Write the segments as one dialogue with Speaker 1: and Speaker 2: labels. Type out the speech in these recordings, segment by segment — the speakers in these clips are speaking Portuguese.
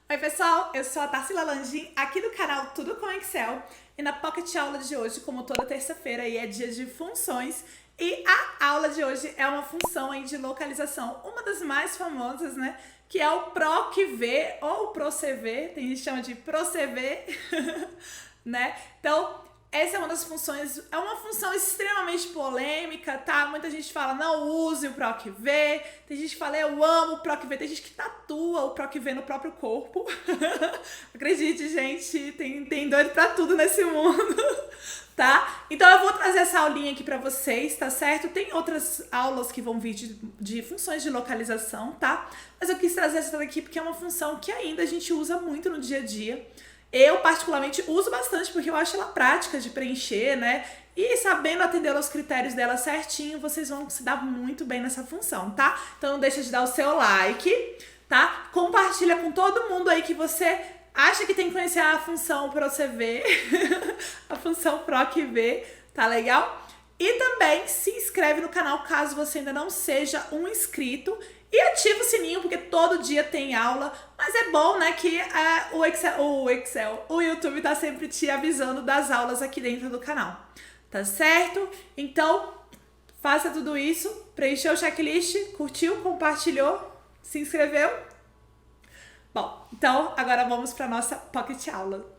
Speaker 1: Oi pessoal, eu sou a Tarsila Landim, aqui do canal Tudo com Excel, e na Pocket Aula de hoje, como toda terça-feira, aí é dia de funções, e a aula de hoje é uma função aí de localização, uma das mais famosas, né, que é o PROC-V ou PROC-V, tem gente que chama de PROC-V, né, então essa é uma das funções, é uma função extremamente polêmica, tá? Muita gente fala, não use o PROC-V, tem gente que fala, eu amo o PROC-V, tem gente que tatua o PROC-V no próprio corpo. Acredite, gente, tem doido pra tudo nesse mundo, tá? Então eu vou trazer essa aulinha aqui pra vocês, tá certo? Tem outras aulas que vão vir de funções de localização, tá? Mas eu quis trazer essa daqui porque é uma função que ainda a gente usa muito no dia a dia. Eu, particularmente, uso bastante porque eu acho ela prática de preencher, né? E sabendo atender aos critérios dela certinho, vocês vão se dar muito bem nessa função, tá? Então não deixa de dar o seu like, tá? Compartilha com todo mundo aí que você acha que tem que conhecer a função PROC-V, a função PROC-V, tá legal? E também se inscreve no canal caso você ainda não seja um inscrito e ativa o sininho porque todo dia tem aula, mas é bom, né, que o YouTube tá sempre te avisando das aulas aqui dentro do canal, tá certo? Então, faça tudo isso, preencheu o checklist, curtiu, compartilhou, se inscreveu? Bom, então agora vamos para nossa Pocket Aula.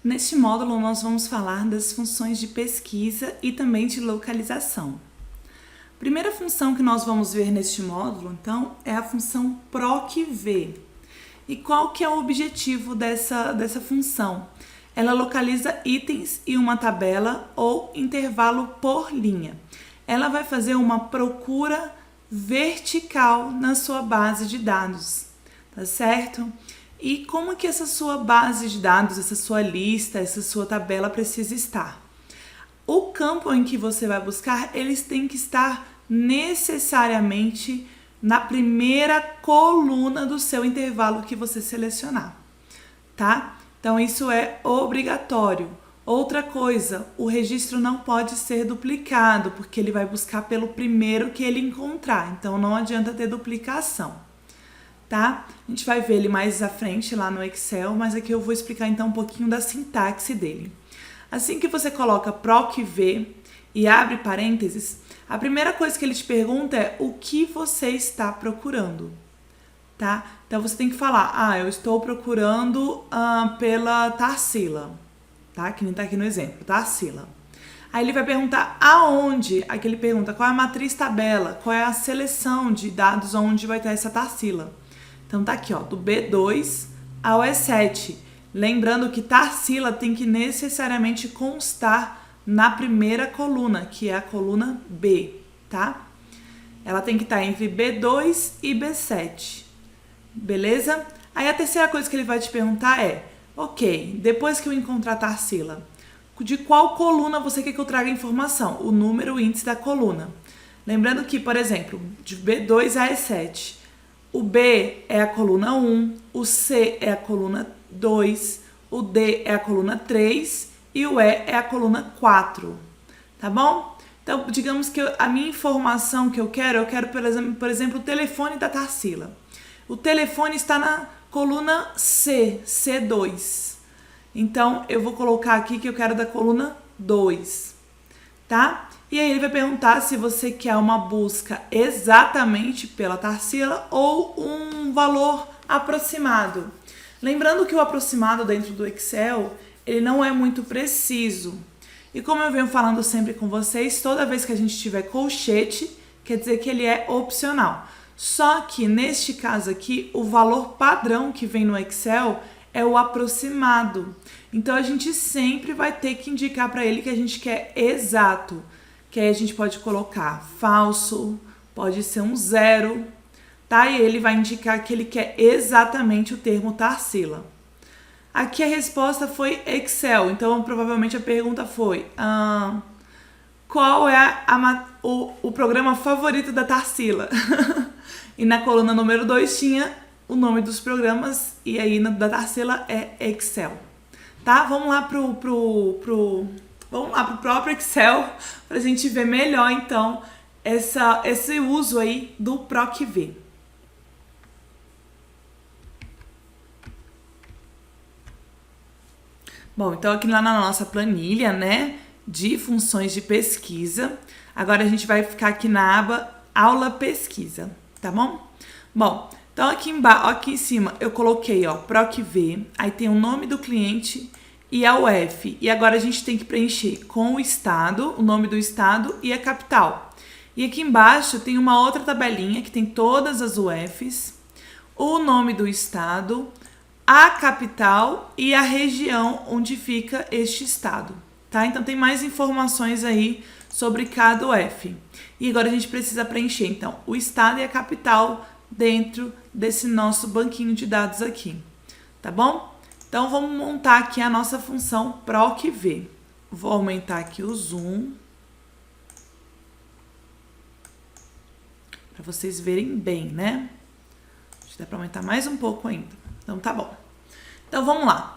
Speaker 1: Neste módulo, nós vamos falar das funções de pesquisa e também de localização. A primeira função que nós vamos ver neste módulo, então, é a função PROC-V. E qual que é o objetivo dessa função? Ela localiza itens em uma tabela ou intervalo por linha. Ela vai fazer uma procura vertical na sua base de dados, tá certo? E como que essa sua base de dados, essa sua lista, essa sua tabela precisa estar? O campo em que você vai buscar, eles têm que estar necessariamente na primeira coluna do seu intervalo que você selecionar, tá? Então isso é obrigatório. Outra coisa, o registro não pode ser duplicado, porque ele vai buscar pelo primeiro que ele encontrar, então não adianta ter duplicação. Tá? A gente vai ver ele mais à frente lá no Excel, mas aqui eu vou explicar então um pouquinho da sintaxe dele. Assim que você coloca PROC-V e abre parênteses, a primeira coisa que ele te pergunta é o que você está procurando, tá? Então você tem que falar, eu estou procurando pela Tarsila, tá? Que nem tá aqui no exemplo, Tarsila. Aí ele vai perguntar aonde, aqui ele pergunta qual é a matriz tabela, qual é a seleção de dados onde vai ter essa Tarsila. Então tá aqui, ó, do B2 ao E7. Lembrando que Tarsila tem que necessariamente constar na primeira coluna, que é a coluna B, tá? Ela tem que estar entre B2 e B7, beleza? Aí a terceira coisa que ele vai te perguntar é, ok, depois que eu encontrar Tarsila, de qual coluna você quer que eu traga a informação? O número, o índice da coluna. Lembrando que, por exemplo, de B2 a E7, o B é a coluna 1, o C é a coluna 2, o D é a coluna 3 e o E é a coluna 4, tá bom? Então, digamos que a minha informação que eu quero, por exemplo, o telefone da Tarsila. O telefone está na coluna C, C2. Então, eu vou colocar aqui que eu quero da coluna 2, tá? E aí ele vai perguntar se você quer uma busca exatamente pela Tarsila ou um valor aproximado. Lembrando que o aproximado dentro do Excel, ele não é muito preciso. E como eu venho falando sempre com vocês, toda vez que a gente tiver colchete, quer dizer que ele é opcional. Só que neste caso aqui, o valor padrão que vem no Excel é o aproximado. Então a gente sempre vai ter que indicar para ele que a gente quer exato. Que aí a gente pode colocar falso, pode ser um 0, tá? E ele vai indicar que ele quer exatamente o termo Tarsila. Aqui a resposta foi Excel, então provavelmente a pergunta foi qual é o programa favorito da Tarsila? E na coluna número 2 tinha o nome dos programas e aí da Tarsila é Excel, tá? Vamos lá pro próprio Excel para a gente ver melhor então esse uso aí do PROC-V. Bom, então aqui lá na nossa planilha, né, de funções de pesquisa, agora a gente vai ficar aqui na aba aula pesquisa, tá bom? Bom, então aqui em cima eu coloquei, ó, PROC-V, aí tem o nome do cliente e a UF, e agora a gente tem que preencher com o estado, o nome do estado e a capital. E aqui embaixo tem uma outra tabelinha que tem todas as UFs, o nome do estado, a capital e a região onde fica este estado, tá? Então tem mais informações aí sobre cada UF. E agora a gente precisa preencher, então, o estado e a capital dentro desse nosso banquinho de dados aqui, tá bom? Então vamos montar aqui a nossa função PROC-V. Vou aumentar aqui o zoom para vocês verem bem, né? Acho que dá para aumentar mais um pouco ainda. Então tá bom. Então vamos lá.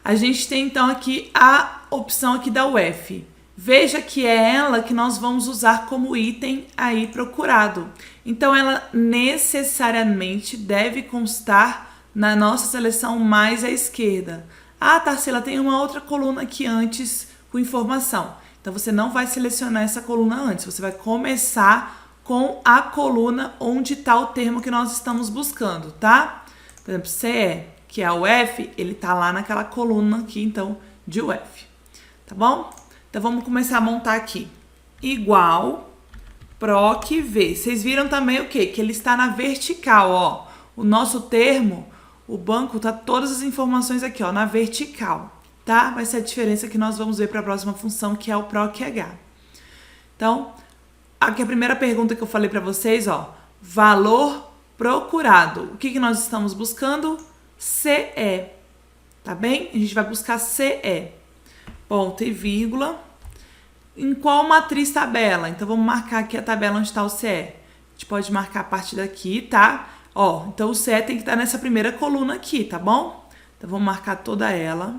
Speaker 1: A gente tem então aqui a opção aqui da UF. Veja que é ela que nós vamos usar como item aí procurado. Então ela necessariamente deve constar na nossa seleção mais à esquerda. Ah, Tarsila, tem uma outra coluna aqui antes com informação. Então você não vai selecionar essa coluna antes, você vai começar com a coluna onde está o termo que nós estamos buscando, tá? Por exemplo, CE, que é a UF, ele tá lá naquela coluna aqui, então, de UF. Tá bom? Então, vamos começar a montar aqui. Igual PROC-V. Vocês viram também o quê? Que ele está na vertical, ó. O nosso termo, o banco, tá todas as informações aqui, ó, na vertical, tá? Vai ser a diferença que nós vamos ver para a próxima função, que é o PROC-H. Então, aqui a primeira pergunta que eu falei para vocês, ó, valor procurado. O que nós estamos buscando? CE, tá bem? A gente vai buscar CE. Ponto e vírgula. Em qual matriz tabela? Então, vamos marcar aqui a tabela onde está o CE. A gente pode marcar a partir daqui, tá? Ó, então o CE tem que estar nessa primeira coluna aqui, tá bom? Então, vamos marcar toda ela.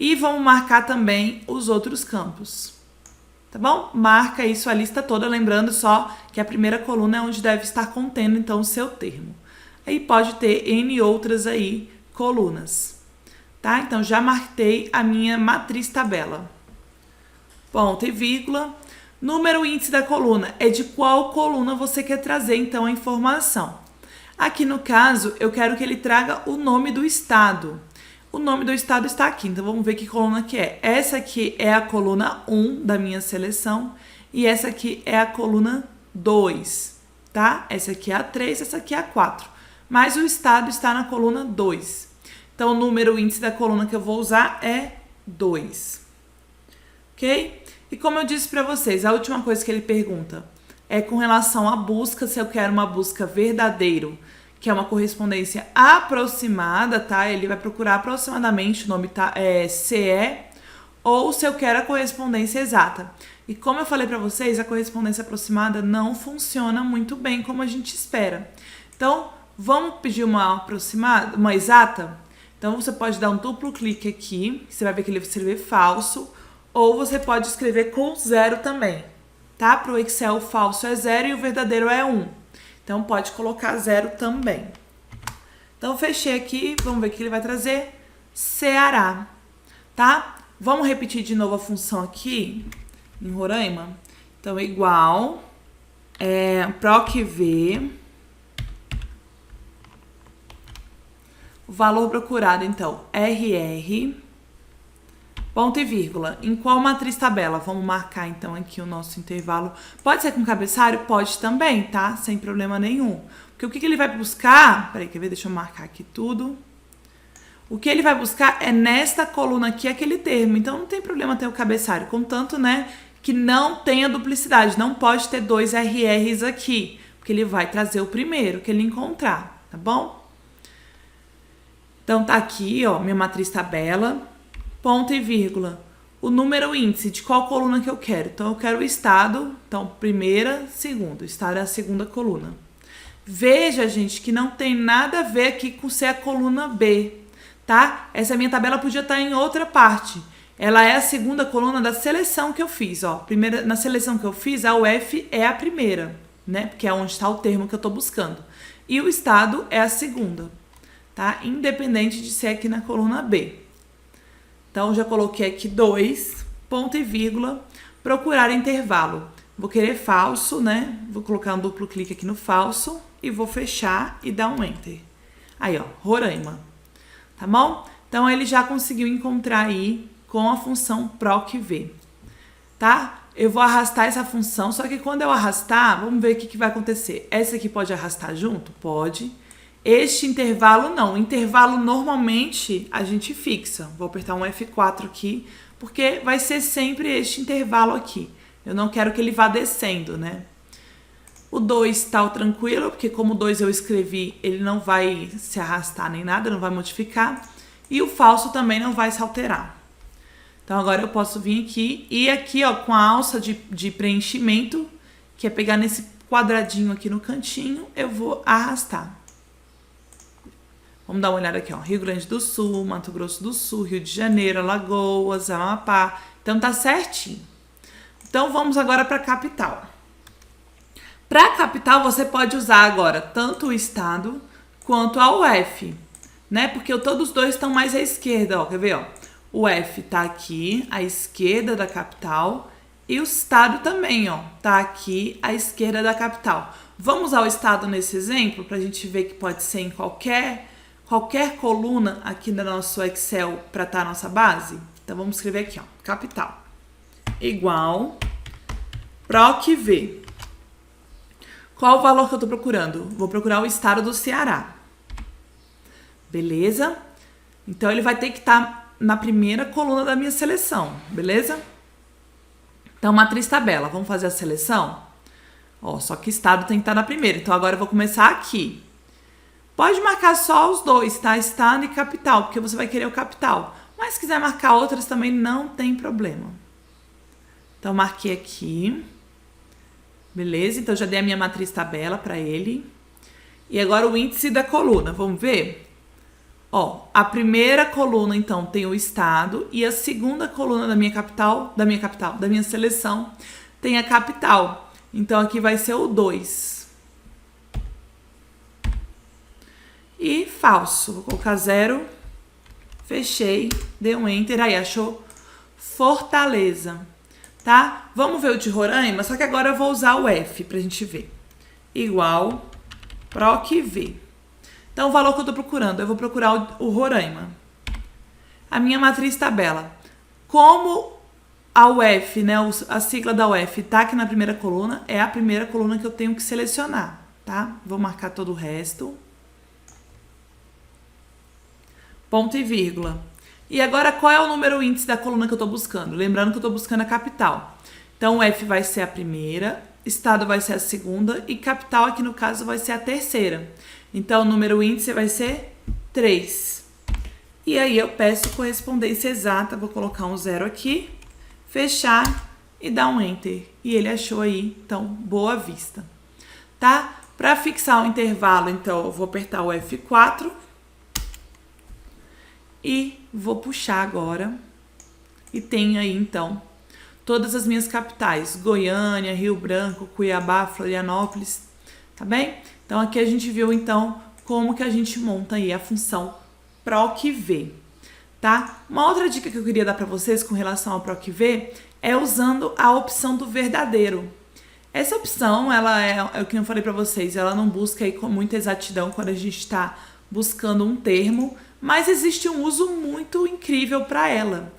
Speaker 1: E vamos marcar também os outros campos. Tá bom? Marca isso a lista toda, lembrando só que a primeira coluna é onde deve estar contendo, então, o seu termo. Aí pode ter N outras aí colunas, tá? Então, já marquei a minha matriz tabela. Ponto e vírgula. Número e índice da coluna. É de qual coluna você quer trazer, então, a informação. Aqui, no caso, eu quero que ele traga o nome do estado. O nome do estado está aqui, então vamos ver que coluna que é. Essa aqui é a coluna 1 da minha seleção e essa aqui é a coluna 2, tá? Essa aqui é a 3, essa aqui é a 4. Mas o estado está na coluna 2. Então, o número e índice da coluna que eu vou usar é 2. Ok? E como eu disse para vocês, a última coisa que ele pergunta é com relação à busca, se eu quero uma busca verdadeiro, que é uma correspondência aproximada, tá? Ele vai procurar aproximadamente o nome tá, CE, ou se eu quero a correspondência exata. E como eu falei para vocês, a correspondência aproximada não funciona muito bem como a gente espera. Então, vamos pedir uma aproximada, uma exata? Então, você pode dar um duplo clique aqui, você vai ver que ele vai escrever falso, ou você pode escrever com 0 também, tá? Para o Excel, o falso é 0 e o verdadeiro é 1. Então, pode colocar 0 também. Então, fechei aqui. Vamos ver o que ele vai trazer. Ceará, tá? Vamos repetir de novo a função aqui em Roraima. Então, igual PROC-V. O valor procurado, então, RR. Ponto e vírgula. Em qual matriz tabela? Vamos marcar, então, aqui o nosso intervalo. Pode ser com cabeçalho? Pode também, tá? Sem problema nenhum. Porque o que ele vai buscar... Peraí, quer ver? Deixa eu marcar aqui tudo. O que ele vai buscar é nesta coluna aqui aquele termo. Então, não tem problema ter o cabeçalho. Contanto, né, que não tenha duplicidade. Não pode ter 2 RRs aqui. Porque ele vai trazer o primeiro que ele encontrar, tá bom? Então, tá aqui, ó, minha matriz tabela. Ponto e vírgula. O número índice de qual coluna que eu quero. Então, eu quero o estado. Então, primeira, segunda. O estado é a segunda coluna. Veja, gente, que não tem nada a ver aqui com ser a coluna B, tá? Essa minha tabela podia estar em outra parte. ela é a segunda coluna da seleção que eu fiz, ó. Na seleção que eu fiz, a UF é a primeira, né? Porque é onde está o termo que eu estou buscando. E o estado é a segunda, tá? Independente de ser aqui na coluna B. Então, já coloquei aqui 2, ponto e vírgula, procurar intervalo. Vou querer falso, né? Vou colocar um duplo clique aqui no falso e vou fechar e dar um enter. Aí, ó, Roraima. Tá bom? Então, ele já conseguiu encontrar aí com a função procv, tá? Eu vou arrastar essa função, só que quando eu arrastar, vamos ver o que vai acontecer. Essa aqui pode arrastar junto? Pode. Este intervalo não. O intervalo normalmente a gente fixa. Vou apertar um F4 aqui, porque vai ser sempre este intervalo aqui. Eu não quero que ele vá descendo, né? O 2 tá tranquilo, porque como o 2 eu escrevi, ele não vai se arrastar nem nada, não vai modificar. E o falso também não vai se alterar. Então, agora eu posso vir aqui e aqui, ó, com a alça de preenchimento, que é pegar nesse quadradinho aqui no cantinho, eu vou arrastar. Vamos dar uma olhada aqui, ó. Rio Grande do Sul, Mato Grosso do Sul, Rio de Janeiro, Alagoas, Amapá. Então, tá certinho. Então, vamos agora para a capital. Para a capital, você pode usar agora tanto o estado quanto a UF, né? Porque todos os dois estão mais à esquerda, ó. Quer ver, ó? O F tá aqui à esquerda da capital e o estado também, ó, tá aqui à esquerda da capital. Vamos usar o estado nesse exemplo para a gente ver que pode ser em qualquer coluna aqui no nosso Excel para estar a nossa base. Então, vamos escrever aqui, ó, capital igual procv. Qual o valor que eu tô procurando? Vou procurar o estado do Ceará. Beleza? Então, ele vai ter que estar na primeira coluna da minha seleção, beleza? Então, matriz tabela, vamos fazer a seleção? Ó, só que estado tem que estar na primeira, então agora eu vou começar aqui. Pode marcar só os dois, tá? Estado e capital, porque você vai querer o capital. Mas se quiser marcar outras também não tem problema. Então, marquei aqui. Beleza? Então, já dei a minha matriz tabela para ele. E agora o índice da coluna, vamos ver? Ó, a primeira coluna, então, tem o estado e a segunda coluna da minha seleção, tem a capital. Então, aqui vai ser o 2. E falso. Vou colocar 0. Fechei. Dei um enter. Aí, achou Fortaleza. Tá? Vamos ver o de Roraima, só que agora eu vou usar o F pra gente ver. Igual procv. Então, o valor que eu tô procurando, eu vou procurar o Roraima. A minha matriz tabela. Como a UF, né, a sigla da UF tá aqui na primeira coluna, é a primeira coluna que eu tenho que selecionar, tá? Vou marcar todo o resto. Ponto e vírgula. E agora, qual é o número índice da coluna que eu tô buscando? Lembrando que eu tô buscando a capital. Então, o F vai ser a primeira, estado vai ser a segunda e capital aqui no caso vai ser a terceira. Então, o número índice vai ser 3. E aí, eu peço correspondência exata, vou colocar um 0 aqui, fechar e dar um enter. E ele achou aí, então, Boa Vista. Tá? Para fixar o intervalo, então, eu vou apertar o F4 e vou puxar agora. E tem aí, então, todas as minhas capitais. Goiânia, Rio Branco, Cuiabá, Florianópolis. Tá bem? Então, aqui a gente viu, então, como que a gente monta aí a função procv, tá? Uma outra dica que eu queria dar para vocês com relação ao procv é usando a opção do verdadeiro. Essa opção, ela é o que eu falei para vocês, ela não busca aí com muita exatidão quando a gente está buscando um termo, mas existe um uso muito incrível para ela,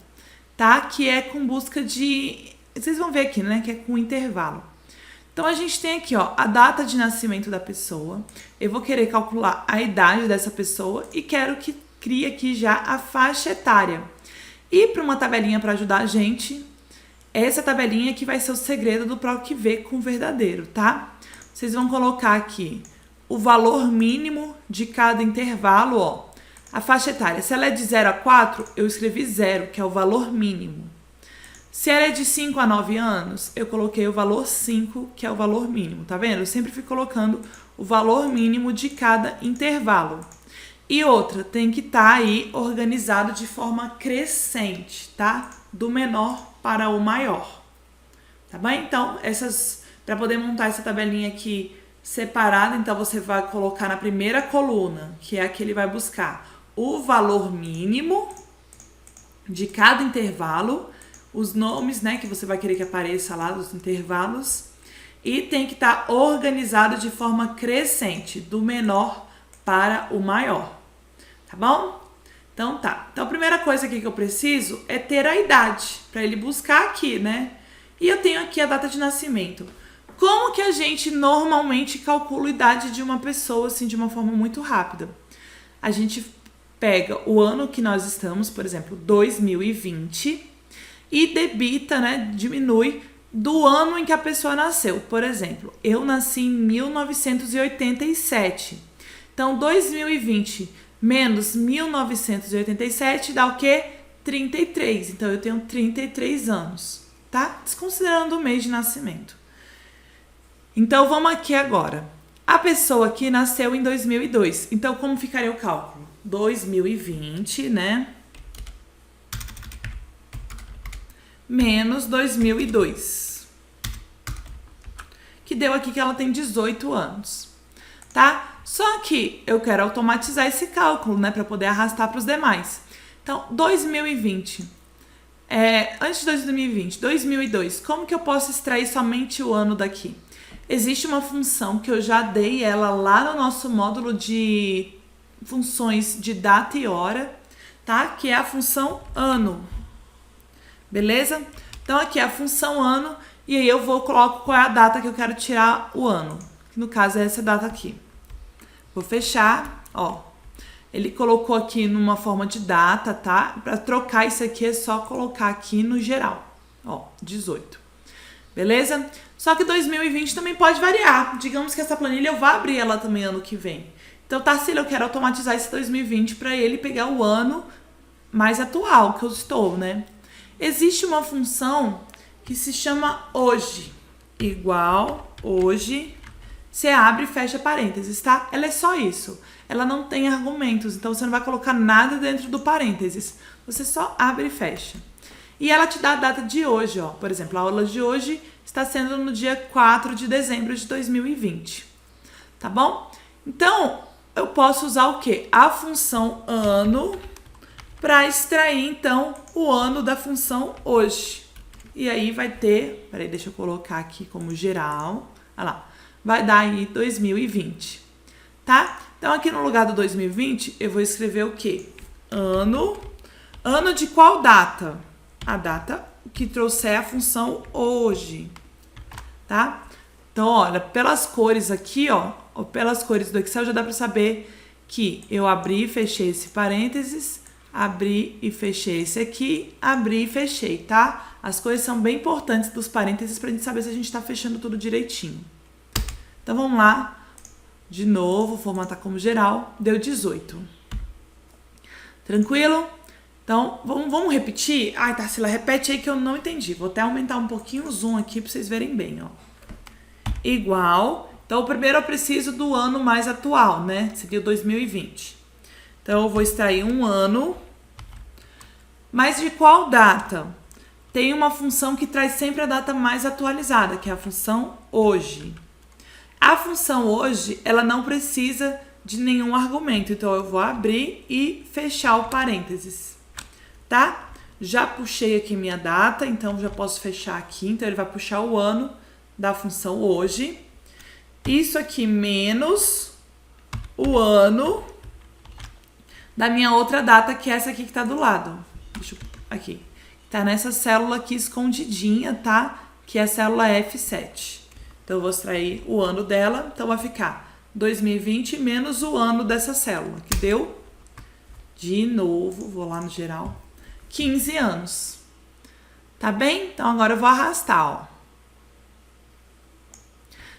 Speaker 1: tá? Que é com busca de... Vocês vão ver aqui, né? Que é com intervalo. Então, a gente tem aqui, ó, a data de nascimento da pessoa. Eu vou querer calcular a idade dessa pessoa e quero que crie aqui já a faixa etária. E para uma tabelinha para ajudar a gente, essa tabelinha que vai ser o segredo do procv com verdadeiro, tá? Vocês vão colocar aqui o valor mínimo de cada intervalo, ó. A faixa etária, se ela é de 0 a 4, eu escrevi 0, que é o valor mínimo. Se ela é de 5 a 9 anos, eu coloquei o valor 5, que é o valor mínimo, tá vendo? Eu sempre fico colocando o valor mínimo de cada intervalo. E outra, tem que estar aí organizado de forma crescente, tá? do menor para o maior. Tá bem? Então, para poder montar essa tabelinha aqui separada, então você vai colocar na primeira coluna, que é a que ele vai buscar, o valor mínimo de cada intervalo, os nomes, né, que você vai querer que apareça lá dos intervalos, e tem que estar organizado de forma crescente, do menor para o maior, tá bom? Então tá. Então a primeira coisa aqui que eu preciso é ter a idade, para ele buscar aqui, né? E eu tenho aqui a data de nascimento. Como que a gente normalmente calcula a idade de uma pessoa, assim, de uma forma muito rápida? A gente pega o ano que nós estamos, por exemplo, 2020, e debita, né, diminui do ano em que a pessoa nasceu. Por exemplo, eu nasci em 1987. Então, 2020 menos 1987 dá o quê? 33. Então, eu tenho 33 anos, tá? Desconsiderando o mês de nascimento. Então, vamos aqui agora. A pessoa aqui nasceu em 2002. Então, como ficaria o cálculo? 2020, né? Menos 2002. Que deu aqui que ela tem 18 anos, tá? Só que eu quero automatizar esse cálculo, né? Para poder arrastar para os demais. Então, 2020. Antes de 2020, 2002. Como que eu posso extrair somente o ano daqui? Existe uma função que eu já dei ela lá no nosso módulo de funções de data e hora, tá? Que é a função ano. Beleza? Então aqui é a função ano e aí eu coloco qual é a data que eu quero tirar o ano. Que no caso é essa data aqui. Vou fechar, ó. Ele colocou aqui numa forma de data, tá? Para trocar isso aqui é só colocar aqui no geral. Ó, 18. Beleza? Só que 2020 também pode variar. Digamos que essa planilha eu vá abrir ela também ano que vem. Então, Tarsila, eu quero automatizar esse 2020 para ele pegar o ano mais atual que eu estou, né? Existe uma função que se chama hoje. Igual hoje. Você abre e fecha parênteses, tá? Ela é só isso. Ela não tem argumentos, então você não vai colocar nada dentro do parênteses. Você só abre e fecha. E ela te dá a data de hoje, ó. Por exemplo, a aula de hoje está sendo no dia 4 de dezembro de 2020. Tá bom? Então, eu posso usar o quê? A função ano para extrair, então, o ano da função hoje. E aí vai ter... Peraí, deixa eu colocar aqui como geral. Olha lá. Vai dar aí 2020. Tá? Então, aqui no lugar do 2020, eu vou escrever o quê? Ano. Ano de qual data? A data que trouxer a função hoje. Tá? Então, olha, pelas cores aqui, ó, ou pelas cores do Excel, já dá para saber que eu abri e fechei esse parênteses, abri e fechei esse aqui, abri e fechei, tá? As cores são bem importantes dos parênteses pra gente saber se a gente tá fechando tudo direitinho. Então, vamos lá. De novo, formatar como geral, deu 18. Tranquilo? Então, vamos repetir? Ai, Tarsila, repete aí que eu não entendi. Vou até aumentar um pouquinho o zoom aqui pra vocês verem bem, ó. Igual. Então, primeiro eu preciso do ano mais atual, né? Seria o 2020. Então, eu vou extrair um ano. Mas de qual data? Tem uma função que traz sempre a data mais atualizada, que é a função hoje. A função hoje, ela não precisa de nenhum argumento. Então, eu vou abrir e fechar o parênteses. Tá? Já puxei aqui minha data, então já posso fechar aqui. Então, ele vai puxar o ano da função hoje. Isso aqui menos o ano da minha outra data, que é essa aqui que tá do lado. Deixa eu... Aqui. Tá nessa célula aqui escondidinha, tá? Que é a célula F7. Então, eu vou extrair o ano dela. Então, vai ficar 2020 menos o ano dessa célula, que deu, de novo, vou lá no geral, 15 anos. Tá bem? Então, agora eu vou arrastar, ó.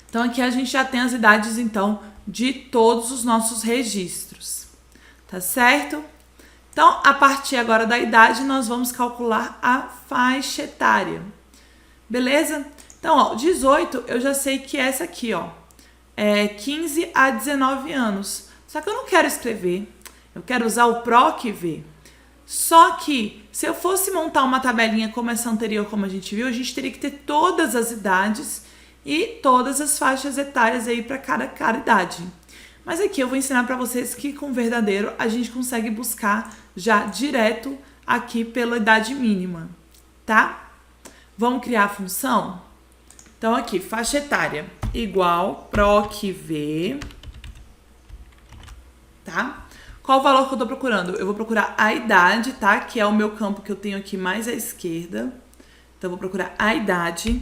Speaker 1: Então, aqui a gente já tem as idades, então, de todos os nossos registros. Tá certo? Então, a partir agora da idade, nós vamos calcular a faixa etária. Beleza? Então, ó, 18, eu já sei que é essa aqui, ó. É 15 a 19 anos. Só que eu não quero escrever. Eu quero usar o PROC-V. Só que, se eu fosse montar uma tabelinha como essa anterior, como a gente viu, a gente teria que ter todas as idades e todas as faixas etárias aí para cada idade. Mas aqui eu vou ensinar para vocês que com verdadeiro a gente consegue buscar já direto aqui pela idade mínima, tá? Vamos criar a função? Então aqui, faixa etária igual PROC-V, tá? Qual o valor que eu tô procurando? Eu vou procurar a idade, tá? Que é o meu campo que eu tenho aqui mais à esquerda. Então, eu vou procurar a idade.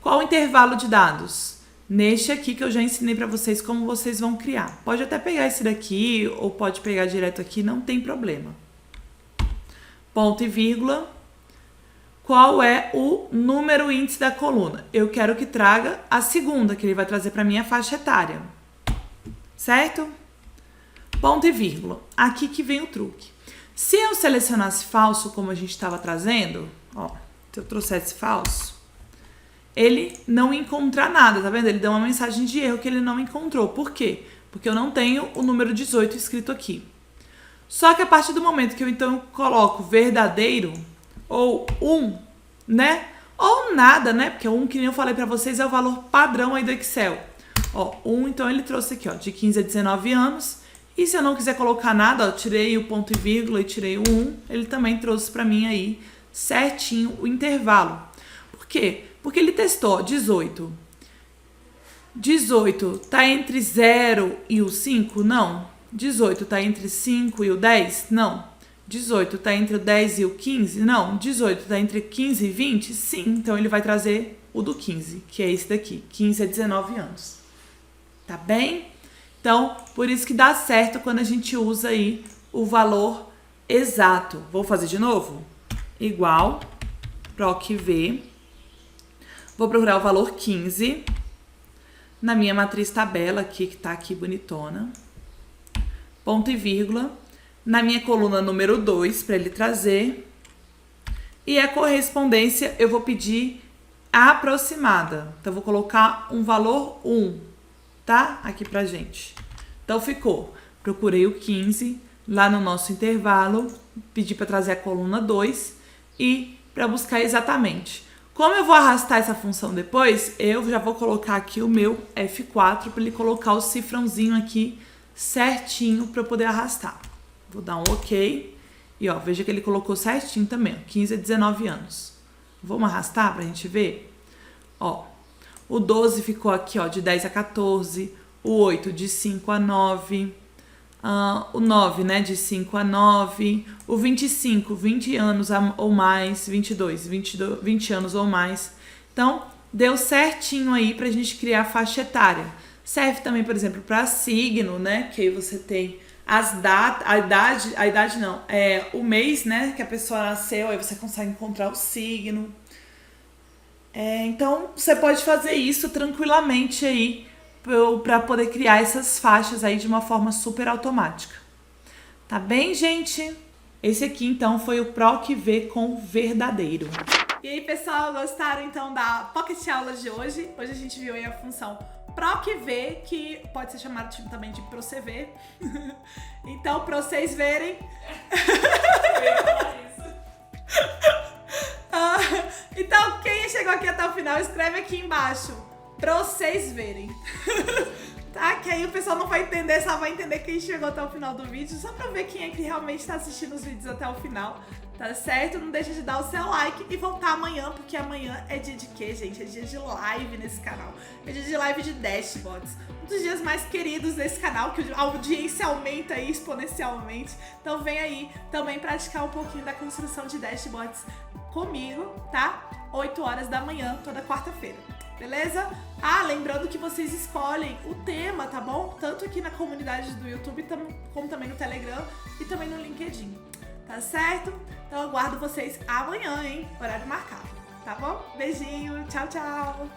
Speaker 1: Qual o intervalo de dados? Neste aqui que eu já ensinei para vocês como vocês vão criar. Pode até pegar esse daqui ou pode pegar direto aqui, não tem problema. Ponto e vírgula. Qual é o número índice da coluna? Eu quero que traga a segunda, que ele vai trazer para mim a faixa etária. Certo? Ponto e vírgula. Aqui que vem o truque. Se eu selecionasse falso, como a gente estava trazendo, ó, se eu trouxesse falso, ele não encontra nada, tá vendo? Ele deu uma mensagem de erro que ele não encontrou. Por quê? Porque eu não tenho o número 18 escrito aqui. Só que a partir do momento que eu então coloco verdadeiro, ou 1, né? Ou nada, né? Porque o 1, que nem eu falei pra vocês, é o valor padrão aí do Excel. Ó, 1, então ele trouxe aqui, ó, de 15 a 19 anos. E se eu não quiser colocar nada, ó, tirei o ponto e vírgula e tirei o 1, ele também trouxe pra mim aí certinho o intervalo. Por quê? Porque ele testou, ó, 18. 18 tá entre 0 e o 5? Não. 18 tá entre 5 e o 10? Não. 18 tá entre o 10 e o 15? Não. 18 tá entre 15 e 20? Sim. Então ele vai trazer o do 15, que é esse daqui, 15 a 19 anos. Tá bem? Então, por isso que dá certo quando a gente usa aí o valor exato. Vou fazer de novo? Igual, PROC-V. Vou procurar o valor 15 na minha matriz tabela aqui, que tá aqui bonitona. Ponto e vírgula. Na minha coluna número 2, para ele trazer. E a correspondência eu vou pedir aproximada. Então, eu vou colocar um valor 1. Tá? Aqui pra gente. Então ficou, procurei o 15 lá no nosso intervalo, pedi para trazer a coluna 2 e para buscar exatamente. Como eu vou arrastar essa função depois, eu já vou colocar aqui o meu F4 para ele colocar o cifrãozinho aqui certinho para eu poder arrastar. Vou dar um OK e ó, veja que ele colocou certinho também, ó, 15 a 19 anos. Vamos arrastar pra gente ver? Ó, o 12 ficou aqui, ó, de 10 a 14. O 8 de 5 a 9. O 9, né, de 5 a 9. O 25, 20 anos ou mais. 22, 20 anos ou mais. Então, deu certinho aí pra gente criar a faixa etária. Serve também, por exemplo, para signo, né, que aí você tem as datas, a idade não, o mês, né, que a pessoa nasceu, aí você consegue encontrar o signo. Então, você pode fazer isso tranquilamente aí para poder criar essas faixas aí de uma forma super automática. Tá bem, gente? Esse aqui, então, foi o PROC-V com verdadeiro. E aí, pessoal, gostaram, então, da Pocket Aulas de hoje? Hoje a gente viu aí a função PROC-V, que pode ser chamado também de PROC-V. Então, para vocês verem... Então, quem chegou aqui até o final, escreve aqui embaixo pra vocês verem. Tá? Que aí o pessoal não vai entender, só vai entender quem chegou até o final do vídeo, só pra ver quem é que realmente tá assistindo os vídeos até o final, tá certo? Não deixa de dar o seu like e voltar amanhã, porque amanhã é dia de quê, gente? É dia de live nesse canal. É dia de live de Dashbots. Um dos dias mais queridos desse canal, que a audiência aumenta aí exponencialmente. Então vem aí também praticar um pouquinho da construção de Dashbots comigo, tá? 8 horas da manhã, toda quarta-feira. Beleza? Lembrando que vocês escolhem o tema, tá bom? Tanto aqui na comunidade do YouTube, como também no Telegram e também no LinkedIn. Tá certo? Então eu aguardo vocês amanhã, hein? Horário marcado. Tá bom? Beijinho, tchau, tchau!